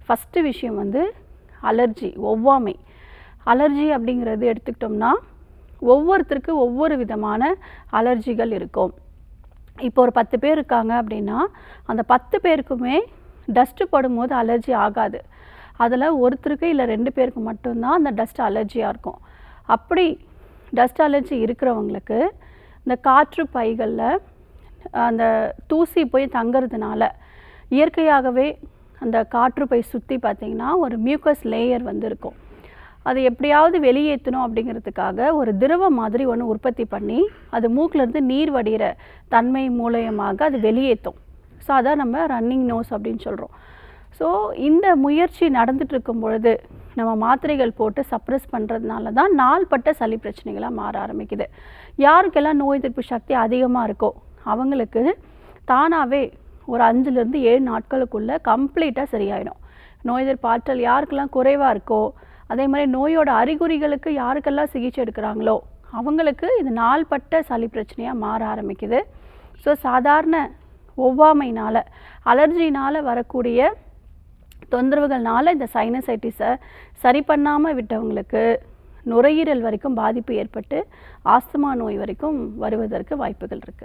First விஷயம் வந்து allergy, ஒவ்வாமை. அலர்ஜி அப்படிங்கிறது எடுத்துக்கிட்டோம்னா ஒவ்வொருத்தருக்கு ஒவ்வொரு விதமான அலர்ஜிகள் இருக்கும். இப்போ ஒரு 10 பேர் இருக்காங்க அப்படின்னா அந்த 10 பேருக்குமே டஸ்ட்டு படும்போது அலர்ஜி ஆகாது. அதில் ஒருத்தருக்கு இல்லை 2 பேருக்கு மட்டும்தான் அந்த டஸ்ட் அலர்ஜியாக இருக்கும். அப்படி டஸ்ட் அலர்ஜி இருக்கிறவங்களுக்கு இந்த காற்று பைகளில் அந்த தூசி போய் தங்கிறதுனால இயற்கையாகவே அந்த காற்றுப்பை சுற்றி பார்த்திங்கன்னா ஒரு மியூக்கஸ் லேயர் வந்து இருக்கும். அது எப்படியாவது வெளியேற்றணும் அப்படிங்கிறதுக்காக ஒரு திரவம் மாதிரி ஒன்று உற்பத்தி பண்ணி அது மூக்கிலேருந்து நீர் வடிகிற தன்மை மூலயமாக அது வெளியேற்றும். ஸோ அதான் நம்ம ரன்னிங் நோஸ் அப்படின்னு சொல்கிறோம். ஸோ இந்த முயற்சி நடந்துகிட்ருக்கும் பொழுது நம்ம மாத்திரைகள் போட்டு சப்ரஸ் பண்ணுறதுனால தான் நாள்பட்ட சளி பிரச்சனைகளாக மாற ஆரம்பிக்குது. யாருக்கெல்லாம் நோய் எதிர்ப்பு சக்தி அதிகமாக இருக்கோ அவங்களுக்கு தானாகவே ஒரு 5லேருந்து 7 நாட்களுக்குள்ளே கம்ப்ளீட்டாக சரியாயிடும். நோய் எதிர்ப்பு ஆற்றல் யாருக்கெல்லாம் குறைவாக இருக்கோ, அதே மாதிரி நோயோட அறிகுறிகளுக்கு யாருக்கெல்லாம் சிகிச்சை எடுக்கிறாங்களோ அவங்களுக்கு இது நாள்பட்ட சளி பிரச்சனையாக மாற ஆரம்பிக்குது. ஸோ சாதாரண ஒவ்வாமையினால் அலர்ஜினால் வரக்கூடிய தொந்தரவுகள்னால இந்த சைனசைட்டிஸை சரி பண்ணாமல் விட்டவங்களுக்கு நுரையீரல் வரைக்கும் பாதிப்பு ஏற்பட்டு ஆஸ்துமா நோய் வரைக்கும் வருவதற்கு வாய்ப்புகள் இருக்குது.